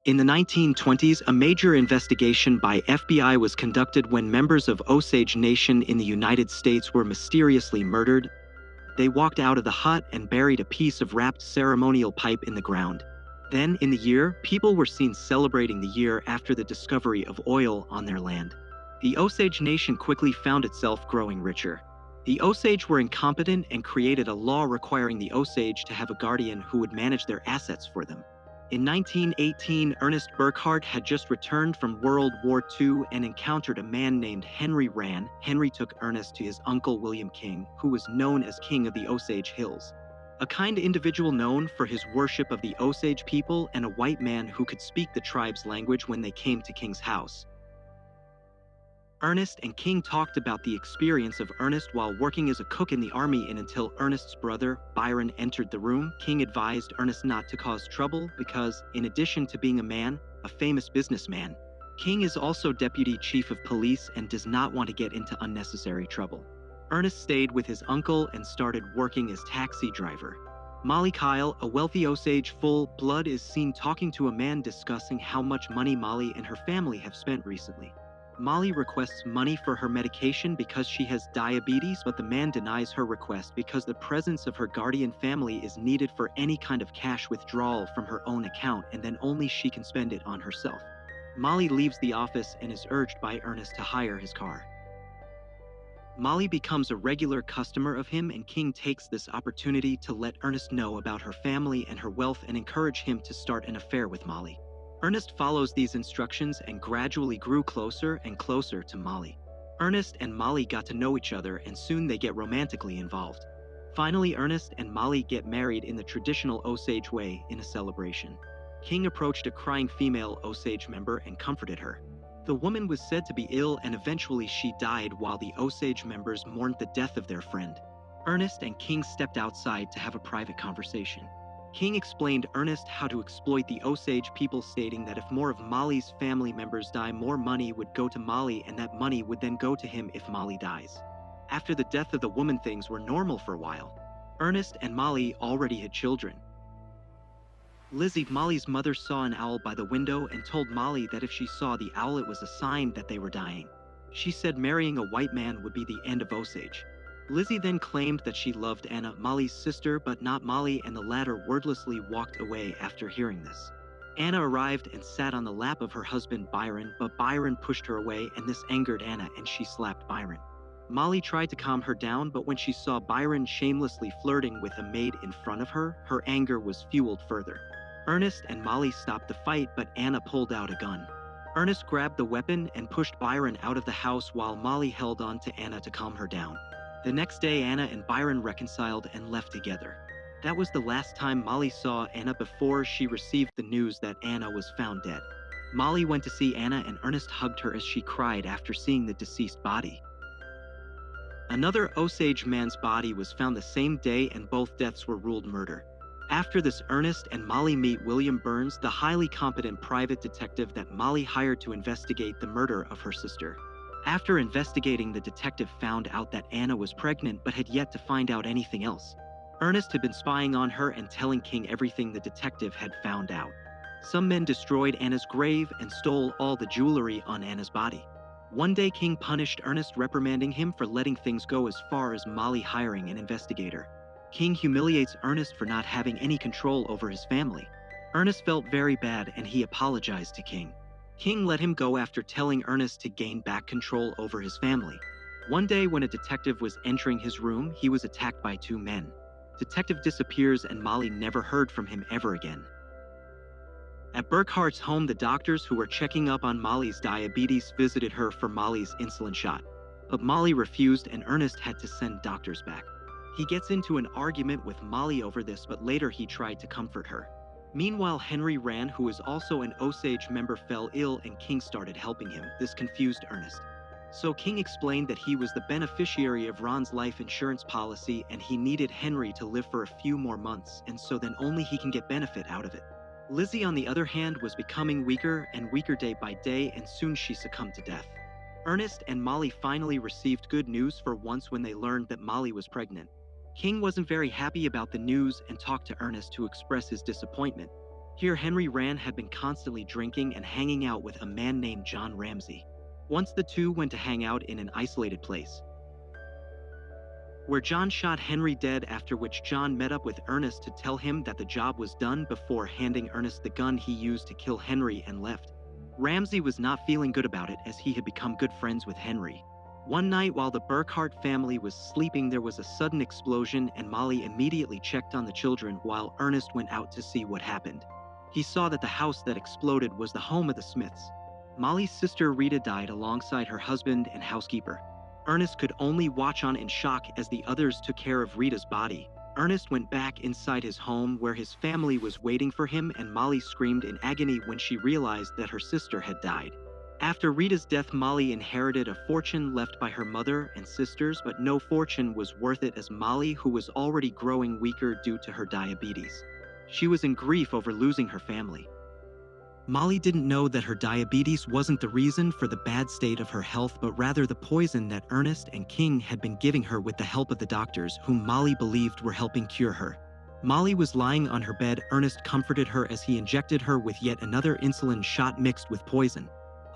In the 1920s, a major investigation by FBI was conducted when members of Osage Nation in the United States were mysteriously murdered. They walked out of the hut and buried a piece of wrapped ceremonial pipe in the ground. Then, in the year, people were seen celebrating the year after the discovery of oil on their land. The Osage Nation quickly found itself growing richer. The Osage were incompetent and created a law requiring the Osage to have a guardian who would manage their assets for them. In 1918, Ernest Burkhart had just returned from World War II and encountered a man named Henry Rand. Henry took Ernest to his uncle William King, who was known as King of the Osage Hills, a kind individual known for his worship of the Osage people and a white man who could speak the tribe's language when they came to King's house. Ernest and King talked about the experience of Ernest while working as a cook in the army, and until Ernest's brother, Byron, entered the room, King advised Ernest not to cause trouble because, in addition to being a man, a famous businessman, King is also deputy chief of police and does not want to get into unnecessary trouble. Ernest stayed with his uncle and started working as taxi driver. Molly Kyle, a wealthy Osage full-blood, is seen talking to a man discussing how much money Molly and her family have spent recently. Molly requests money for her medication because she has diabetes, but the man denies her request because the presence of her guardian family is needed for any kind of cash withdrawal from her own account, and then only she can spend it on herself. Molly leaves the office and is urged by Ernest to hire his car. Molly becomes a regular customer of him, and King takes this opportunity to let Ernest know about her family and her wealth and encourage him to start an affair with Molly. Ernest follows these instructions and gradually grew closer and closer to Molly. Ernest and Molly got to know each other, and soon they get romantically involved. Finally, Ernest and Molly get married in the traditional Osage way in a celebration. King approached a crying female Osage member and comforted her. The woman was said to be ill, and eventually she died while the Osage members mourned the death of their friend. Ernest and King stepped outside to have a private conversation. King explained Ernest how to exploit the Osage people, stating that if more of Molly's family members die, more money would go to Molly, and that money would then go to him if Molly dies. After the death of the woman, things were normal for a while. Ernest and Molly already had children. Lizzie, Molly's mother, saw an owl by the window and told Molly that if she saw the owl, it was a sign that they were dying. She said marrying a white man would be the end of Osage. Lizzie then claimed that she loved Anna, Molly's sister, but not Molly, and the latter wordlessly walked away after hearing this. Anna arrived and sat on the lap of her husband Byron, but Byron pushed her away, and this angered Anna and she slapped Byron. Molly tried to calm her down, but when she saw Byron shamelessly flirting with a maid in front of her, her anger was fueled further. Ernest and Molly stopped the fight, but Anna pulled out a gun. Ernest grabbed the weapon and pushed Byron out of the house while Molly held on to Anna to calm her down. The next day, Anna and Byron reconciled and left together. That was the last time Molly saw Anna before she received the news that Anna was found dead. Molly went to see Anna, and Ernest hugged her as she cried after seeing the deceased body. Another Osage man's body was found the same day, and both deaths were ruled murder. After this, Ernest and Molly meet William Burns, the highly competent private detective that Molly hired to investigate the murder of her sister. After investigating, the detective found out that Anna was pregnant but had yet to find out anything else. Ernest had been spying on her and telling King everything the detective had found out. Some men destroyed Anna's grave and stole all the jewelry on Anna's body. One day, King punished Ernest, reprimanding him for letting things go as far as Molly hiring an investigator. King humiliates Ernest for not having any control over his family. Ernest felt very bad and he apologized to King. King let him go after telling Ernest to gain back control over his family. One day, when a detective was entering his room, he was attacked by two men. Detective disappears and Molly never heard from him ever again. At Burkhart's home, the doctors who were checking up on Molly's diabetes visited her for Molly's insulin shot. But Molly refused and Ernest had to send doctors back. He gets into an argument with Molly over this, but later he tried to comfort her. Meanwhile, Henry Rand, who is also an Osage member, fell ill and King started helping him. This confused Ernest. So King explained that he was the beneficiary of Ron's life insurance policy and he needed Henry to live for a few more months, and so then only he can get benefit out of it. Lizzie, on the other hand, was becoming weaker and weaker day by day, and soon she succumbed to death. Ernest and Molly finally received good news for once when they learned that Molly was pregnant. King wasn't very happy about the news and talked to Ernest to express his disappointment. Here, Henry Rand had been constantly drinking and hanging out with a man named John Ramsey. Once the two went to hang out in an isolated place, where John shot Henry dead, after which John met up with Ernest to tell him that the job was done before handing Ernest the gun he used to kill Henry and left. Ramsey was not feeling good about it, as he had become good friends with Henry. One night while the Burkhart family was sleeping, there was a sudden explosion, and Molly immediately checked on the children while Ernest went out to see what happened. He saw that the house that exploded was the home of the Smiths. Molly's sister Rita died alongside her husband and housekeeper. Ernest could only watch on in shock as the others took care of Rita's body. Ernest went back inside his home where his family was waiting for him, and Molly screamed in agony when she realized that her sister had died. After Rita's death, Molly inherited a fortune left by her mother and sisters, but no fortune was worth it, as Molly, who was already growing weaker due to her diabetes. She was in grief over losing her family. Molly didn't know that her diabetes wasn't the reason for the bad state of her health, but rather the poison that Ernest and King had been giving her with the help of the doctors, whom Molly believed were helping cure her. Molly was lying on her bed. Ernest comforted her as he injected her with yet another insulin shot mixed with poison.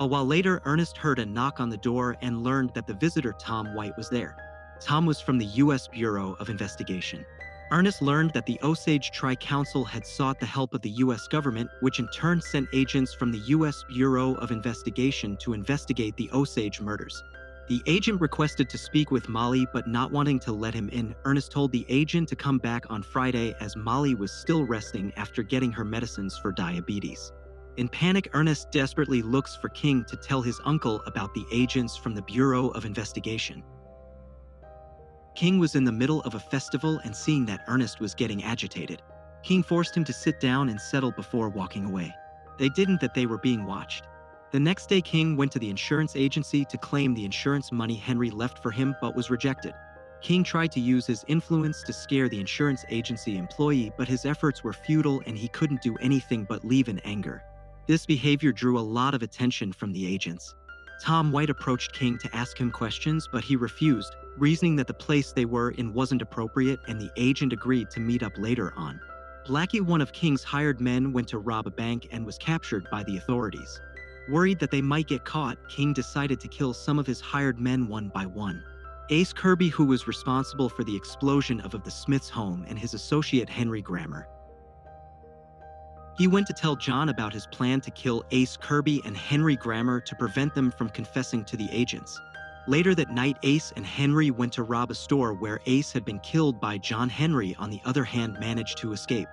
A while later, Ernest heard a knock on the door and learned that the visitor, Tom White, was there. Tom was from the U.S. Bureau of Investigation. Ernest learned that the Osage Tri-Council had sought the help of the U.S. government, which in turn sent agents from the U.S. Bureau of Investigation to investigate the Osage murders. The agent requested to speak with Molly, but not wanting to let him in, Ernest told the agent to come back on Friday, as Molly was still resting after getting her medicines for diabetes. In panic, Ernest desperately looks for King to tell his uncle about the agents from the Bureau of Investigation. King was in the middle of a festival, and seeing that Ernest was getting agitated, King forced him to sit down and settle before walking away. They didn't that they were being watched. The next day, King went to the insurance agency to claim the insurance money Henry left for him, but was rejected. King tried to use his influence to scare the insurance agency employee, but his efforts were futile and he couldn't do anything but leave in anger. This behavior drew a lot of attention from the agents. Tom White approached King to ask him questions, but he refused, reasoning that the place they were in wasn't appropriate, and the agent agreed to meet up later on. Blackie, one of King's hired men, went to rob a bank and was captured by the authorities. Worried that they might get caught, King decided to kill some of his hired men one by one. Ace Kirby, who was responsible for the explosion of the Smiths' home, and his associate Henry Grammer. He went to tell John about his plan to kill Ace Kirby and Henry Grammer to prevent them from confessing to the agents. Later that night, Ace and Henry went to rob a store where Ace had been killed by John. Henry, on the other hand, managed to escape.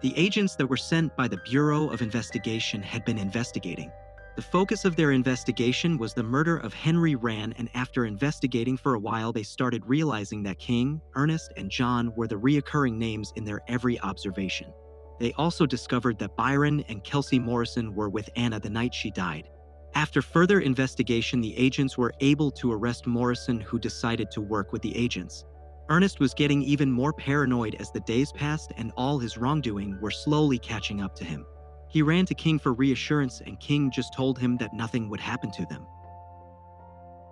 The agents that were sent by the Bureau of Investigation had been investigating. The focus of their investigation was the murder of Henry Rand, and after investigating for a while, they started realizing that King, Ernest, and John were the reoccurring names in their every observation. They also discovered that Byron and Kelsey Morrison were with Anna the night she died. After further investigation, the agents were able to arrest Morrison, who decided to work with the agents. Ernest was getting even more paranoid as the days passed, and all his wrongdoing were slowly catching up to him. He ran to King for reassurance, and King just told him that nothing would happen to them.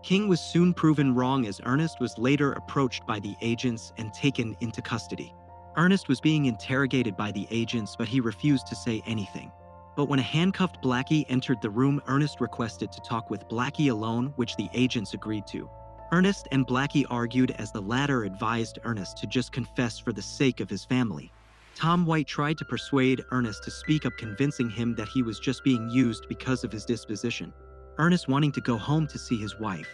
King was soon proven wrong, as Ernest was later approached by the agents and taken into custody. Ernest was being interrogated by the agents, but he refused to say anything. But when a handcuffed Blackie entered the room, Ernest requested to talk with Blackie alone, which the agents agreed to. Ernest and Blackie argued, as the latter advised Ernest to just confess for the sake of his family. Tom White tried to persuade Ernest to speak up, convincing him that he was just being used because of his disposition. Ernest, wanting to go home to see his wife,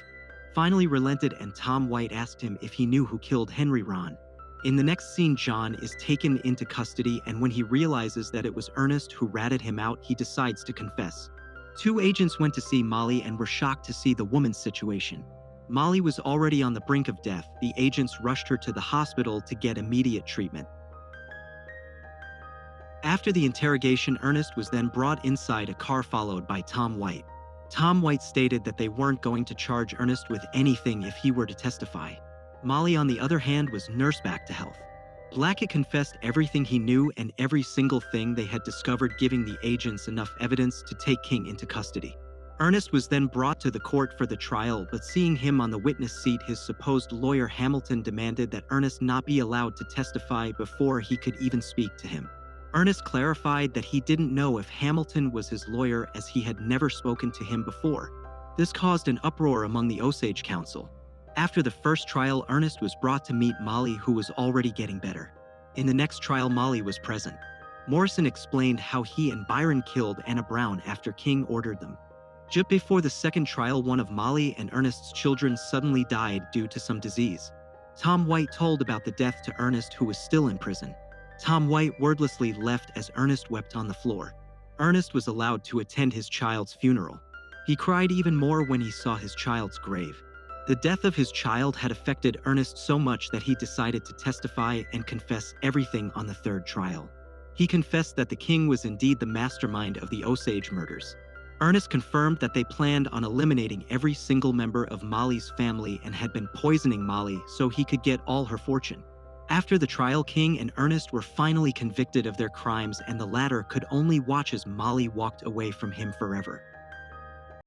finally relented, and Tom White asked him if he knew who killed Henry Ron. In the next scene, John is taken into custody, and when he realizes that it was Ernest who ratted him out, he decides to confess. Two agents went to see Molly and were shocked to see the woman's situation. Molly was already on the brink of death. The agents rushed her to the hospital to get immediate treatment. After the interrogation, Ernest was then brought inside a car followed by Tom White. Tom White stated that they weren't going to charge Ernest with anything if he were to testify. Molly, on the other hand, was nursed back to health. Blackie confessed everything he knew and every single thing they had discovered, giving the agents enough evidence to take King into custody. Ernest was then brought to the court for the trial, but seeing him on the witness seat, his supposed lawyer Hamilton demanded that Ernest not be allowed to testify before he could even speak to him. Ernest clarified that he didn't know if Hamilton was his lawyer as he had never spoken to him before. This caused an uproar among the Osage Council. After the first trial, Ernest was brought to meet Molly, who was already getting better. In the next trial, Molly was present. Morrison explained how he and Byron killed Anna Brown after King ordered them. Just before the second trial, one of Molly and Ernest's children suddenly died due to some disease. Tom White told about the death to Ernest, who was still in prison. Tom White wordlessly left as Ernest wept on the floor. Ernest was allowed to attend his child's funeral. He cried even more when he saw his child's grave. The death of his child had affected Ernest so much that he decided to testify and confess everything on the third trial. He confessed that the king was indeed the mastermind of the Osage murders. Ernest confirmed that they planned on eliminating every single member of Molly's family and had been poisoning Molly so he could get all her fortune. After the trial, King and Ernest were finally convicted of their crimes, and the latter could only watch as Molly walked away from him forever.